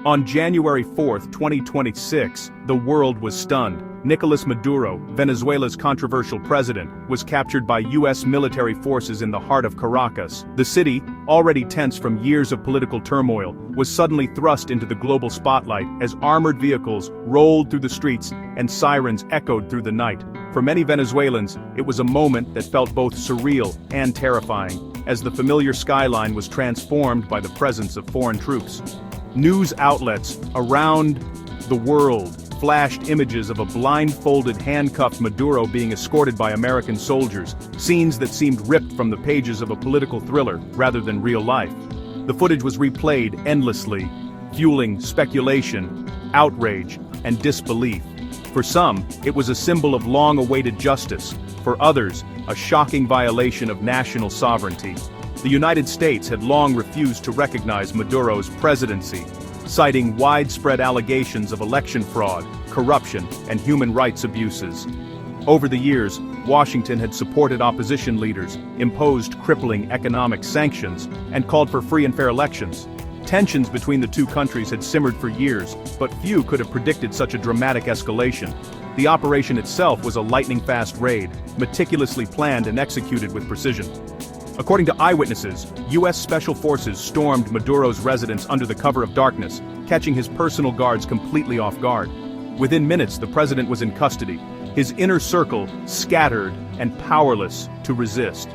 On January 4, 2026, the world was stunned. Nicolás Maduro, Venezuela's controversial president, was captured by U.S. military forces in the heart of Caracas. The city, already tense from years of political turmoil, was suddenly thrust into the global spotlight as armored vehicles rolled through the streets and sirens echoed through the night. For many Venezuelans, it was a moment that felt both surreal and terrifying, as the familiar skyline was transformed by the presence of foreign troops. News outlets around the world flashed images of a blindfolded, handcuffed Maduro being escorted by American soldiers, scenes that seemed ripped from the pages of a political thriller rather than real life. The footage was replayed endlessly, fueling speculation, outrage, and disbelief. For some, it was a symbol of long-awaited justice. For others, a shocking violation of national sovereignty. The United States had long refused to recognize Maduro's presidency, citing widespread allegations of election fraud, corruption, and human rights abuses. Over the years, Washington had supported opposition leaders, imposed crippling economic sanctions, and called for free and fair elections. Tensions between the two countries had simmered for years, but few could have predicted such a dramatic escalation. The operation itself was a lightning-fast raid, meticulously planned and executed with precision. According to eyewitnesses, U.S. Special Forces stormed Maduro's residence under the cover of darkness, catching his personal guards completely off guard. Within minutes, the president was in custody, his inner circle scattered and powerless to resist.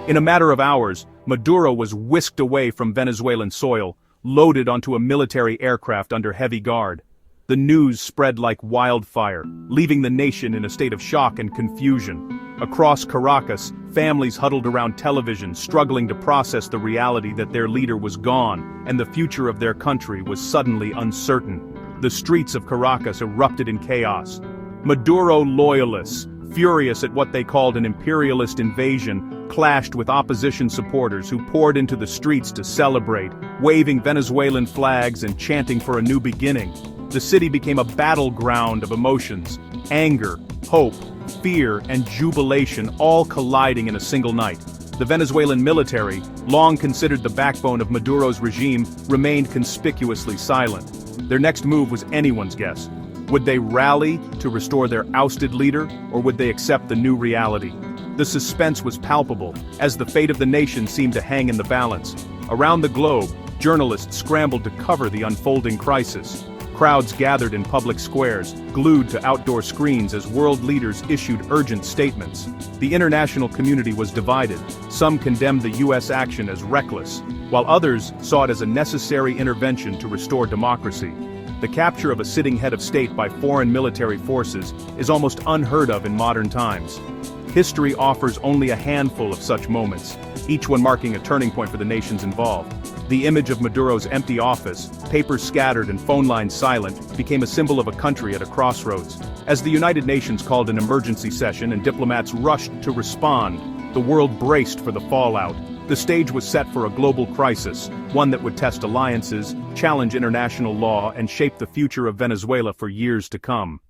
In a matter of hours, Maduro was whisked away from Venezuelan soil, loaded onto a military aircraft under heavy guard. The news spread like wildfire, leaving the nation in a state of shock and confusion. Across Caracas, families huddled around television, struggling to process the reality that their leader was gone, and the future of their country was suddenly uncertain. The streets of Caracas erupted in chaos. Maduro loyalists, furious at what they called an imperialist invasion, clashed with opposition supporters who poured into the streets to celebrate, waving Venezuelan flags and chanting for a new beginning. The city became a battleground of emotions: anger, hope, fear, and jubilation, all colliding in a single night. The Venezuelan military, long considered the backbone of Maduro's regime, remained conspicuously silent. Their next move was anyone's guess. Would they rally to restore their ousted leader, or would they accept the new reality? The suspense was palpable, as the fate of the nation seemed to hang in the balance. Around the globe, journalists scrambled to cover the unfolding crisis. Crowds gathered in public squares, glued to outdoor screens as world leaders issued urgent statements. The international community was divided. Some condemned the U.S. action as reckless, while others saw it as a necessary intervention to restore democracy. The capture of a sitting head of state by foreign military forces is almost unheard of in modern times. History offers only a handful of such moments, each one marking a turning point for the nations involved. The image of Maduro's empty office, papers scattered and phone lines silent, became a symbol of a country at a crossroads. As the United Nations called an emergency session and diplomats rushed to respond, the world braced for the fallout. The stage was set for a global crisis, one that would test alliances, challenge international law, and shape the future of Venezuela for years to come.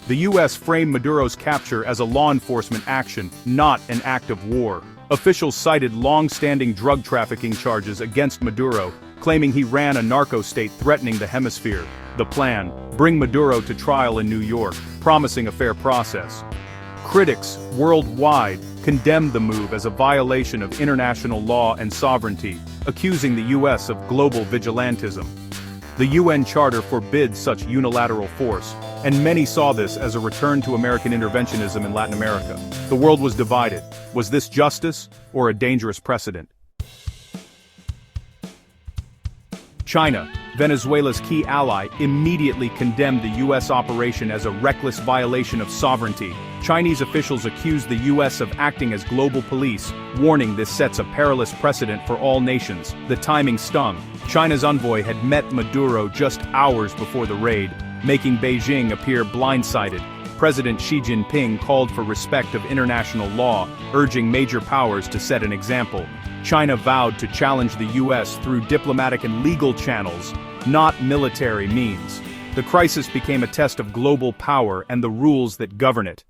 The U.S. framed Maduro's capture as a law enforcement action, not an act of war. Officials cited long-standing drug trafficking charges against Maduro, claiming he ran a narco-state threatening the hemisphere. The plan: bring Maduro to trial in New York, promising a fair process. Critics worldwide condemned the move as a violation of international law and sovereignty, accusing the U.S. of global vigilantism. The UN Charter forbids such unilateral force, and many saw this as a return to American interventionism in Latin America. The world was divided. Was this justice, or a dangerous precedent? China, Venezuela's key ally, immediately condemned the U.S. operation as a reckless violation of sovereignty. Chinese officials accused the U.S. of acting as global police, warning this sets a perilous precedent for all nations. The timing stung. China's envoy had met Maduro just hours before the raid, making Beijing appear blindsided. President Xi Jinping called for respect of international law, urging major powers to set an example. China vowed to challenge the U.S. through diplomatic and legal channels, not military means. The crisis became a test of global power and the rules that govern it.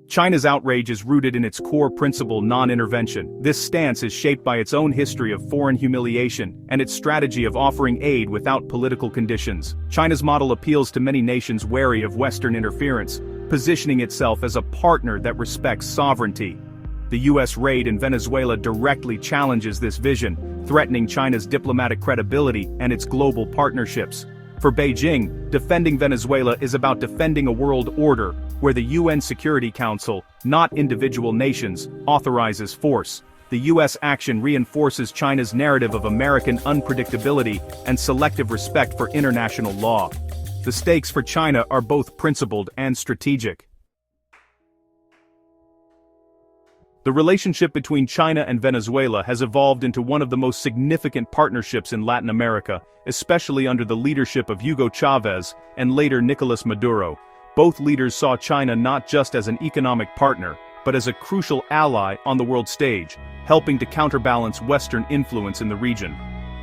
China's outrage is rooted in its core principle non-intervention. This stance is shaped by its own history of foreign humiliation and its strategy of offering aid without political conditions. China's model appeals to many nations wary of Western interference, positioning itself as a partner that respects sovereignty. The U.S. raid in Venezuela directly challenges this vision, threatening China's diplomatic credibility and its global partnerships. For Beijing, defending Venezuela is about defending a world order where the UN Security Council, not individual nations, authorizes force. The U.S. action reinforces China's narrative of American unpredictability and selective respect for international law. The stakes for China are both principled and strategic. The relationship between China and Venezuela has evolved into one of the most significant partnerships in Latin America, especially under the leadership of Hugo Chavez and later Nicolás Maduro. Both leaders saw China not just as an economic partner, but as a crucial ally on the world stage, helping to counterbalance Western influence in the region.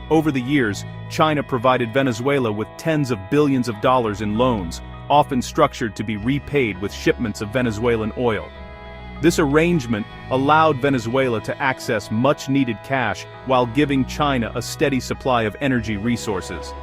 Over the years, China provided Venezuela with tens of billions of dollars in loans, often structured to be repaid with shipments of Venezuelan oil. This arrangement allowed Venezuela to access much-needed cash while giving China a steady supply of energy resources.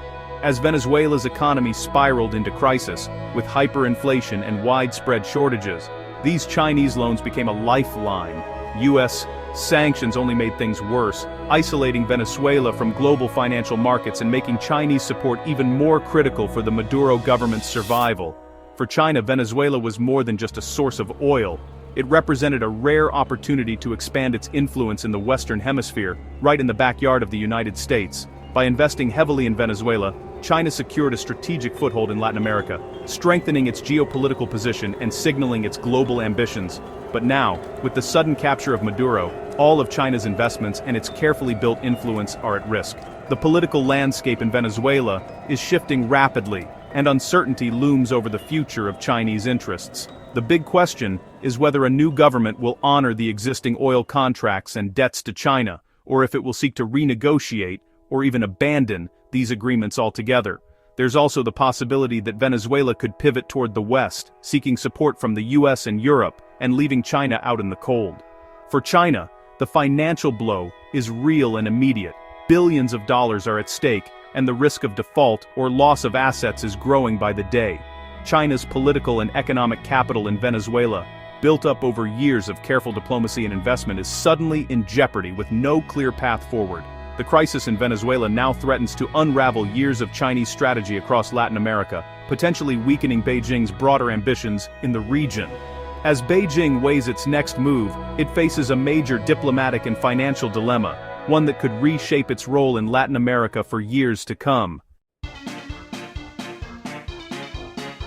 As Venezuela's economy spiraled into crisis, with hyperinflation and widespread shortages, these Chinese loans became a lifeline. U.S. sanctions only made things worse, isolating Venezuela from global financial markets and making Chinese support even more critical for the Maduro government's survival. For China, Venezuela was more than just a source of oil. It represented a rare opportunity to expand its influence in the Western Hemisphere, right in the backyard of the United States. By investing heavily in Venezuela, China secured a strategic foothold in Latin America, strengthening its geopolitical position and signaling its global ambitions. But now, with the sudden capture of Maduro, all of China's investments and its carefully built influence are at risk. The political landscape in Venezuela is shifting rapidly, and uncertainty looms over the future of Chinese interests. The big question is whether a new government will honor the existing oil contracts and debts to China, or if it will seek to renegotiate, or even abandon, these agreements altogether. There's also the possibility that Venezuela could pivot toward the West, seeking support from the US and Europe, and leaving China out in the cold. For China, the financial blow is real and immediate. Billions of dollars are at stake, and the risk of default or loss of assets is growing by the day. China's political and economic capital in Venezuela, built up over years of careful diplomacy and investment, is suddenly in jeopardy with no clear path forward. The crisis in Venezuela now threatens to unravel years of Chinese strategy across Latin America, potentially weakening Beijing's broader ambitions in the region. As Beijing weighs its next move, it faces a major diplomatic and financial dilemma, one that could reshape its role in Latin America for years to come.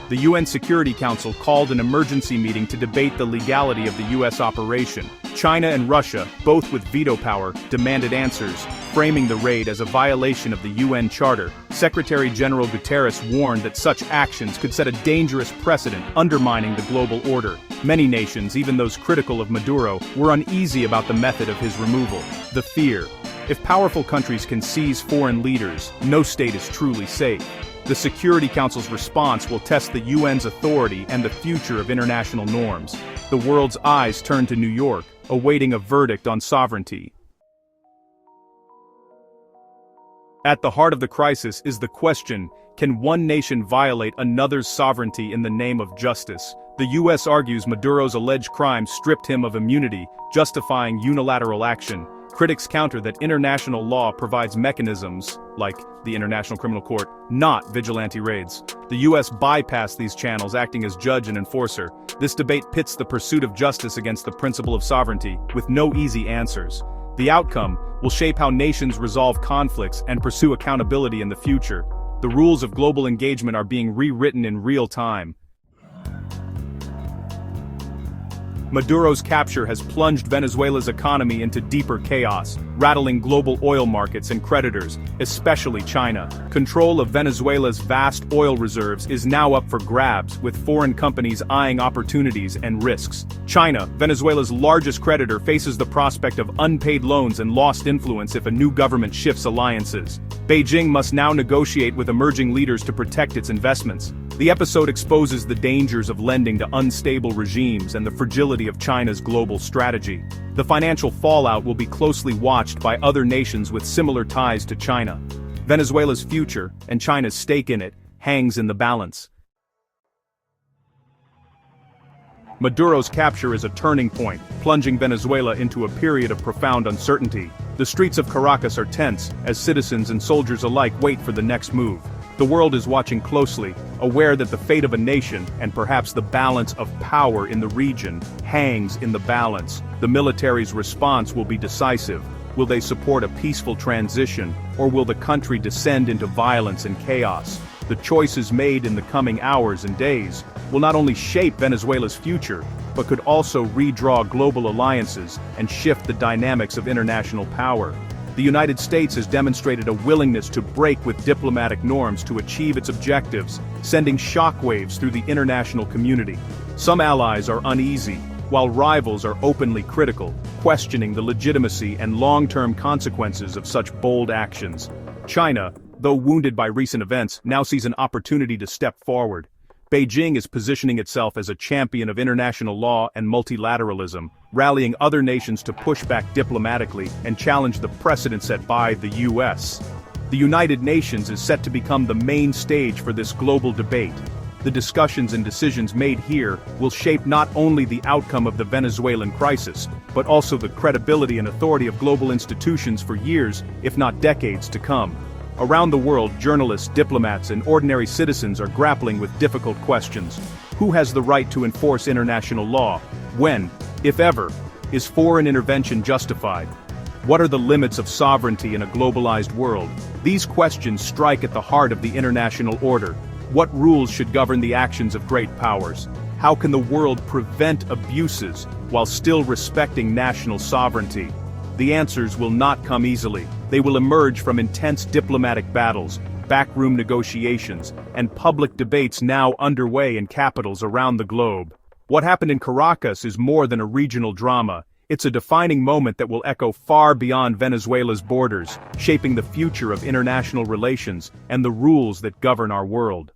The UN Security Council called an emergency meeting to debate the legality of the US operation. China and Russia, both with veto power, demanded answers, framing the raid as a violation of the UN Charter. Secretary General Guterres warned that such actions could set a dangerous precedent, undermining the global order. Many nations, even those critical of Maduro, were uneasy about the method of his removal. The fear: if powerful countries can seize foreign leaders, no state is truly safe. The Security Council's response will test the UN's authority and the future of international norms. The world's eyes turn to New York, awaiting a verdict on sovereignty. At the heart of the crisis is the question: can one nation violate another's sovereignty in the name of justice? The US argues Maduro's alleged crimes stripped him of immunity, justifying unilateral action. Critics counter that international law provides mechanisms, like the International Criminal Court, not vigilante raids. The US bypassed these channels, acting as judge and enforcer. This debate pits the pursuit of justice against the principle of sovereignty, with no easy answers. The outcome will shape how nations resolve conflicts and pursue accountability in the future. The rules of global engagement are being rewritten in real time. Maduro's capture has plunged Venezuela's economy into deeper chaos, rattling global oil markets and creditors, especially China. Control of Venezuela's vast oil reserves is now up for grabs, with foreign companies eyeing opportunities and risks. China, Venezuela's largest creditor, faces the prospect of unpaid loans and lost influence if a new government shifts alliances. Beijing must now negotiate with emerging leaders to protect its investments. The episode exposes the dangers of lending to unstable regimes and the fragility of China's global strategy. The financial fallout will be closely watched by other nations with similar ties to China. Venezuela's future, and China's stake in it, hangs in the balance. Maduro's capture is a turning point, plunging Venezuela into a period of profound uncertainty. The streets of Caracas are tense, as citizens and soldiers alike wait for the next move. The world is watching closely, aware that the fate of a nation, and perhaps the balance of power in the region, hangs in the balance. The military's response will be decisive. Will they support a peaceful transition, or will the country descend into violence and chaos? The choices made in the coming hours and days will not only shape Venezuela's future, but could also redraw global alliances and shift the dynamics of international power. The United States has demonstrated a willingness to break with diplomatic norms to achieve its objectives, sending shockwaves through the international community. Some allies are uneasy, while rivals are openly critical, questioning the legitimacy and long-term consequences of such bold actions. China, though wounded by recent events, now sees an opportunity to step forward. Beijing is positioning itself as a champion of international law and multilateralism, rallying other nations to push back diplomatically and challenge the precedent set by the U.S. The United Nations is set to become the main stage for this global debate. The discussions and decisions made here will shape not only the outcome of the Venezuelan crisis, but also the credibility and authority of global institutions for years, if not decades, to come. Around the world, journalists, diplomats, and ordinary citizens are grappling with difficult questions. Who has the right to enforce international law? When, if ever, is foreign intervention justified? What are the limits of sovereignty in a globalized world? These questions strike at the heart of the international order. What rules should govern the actions of great powers? How can the world prevent abuses while still respecting national sovereignty? The answers will not come easily. They will emerge from intense diplomatic battles, backroom negotiations, and public debates now underway in capitals around the globe. What happened in Caracas is more than a regional drama. It's a defining moment that will echo far beyond Venezuela's borders, shaping the future of international relations and the rules that govern our world.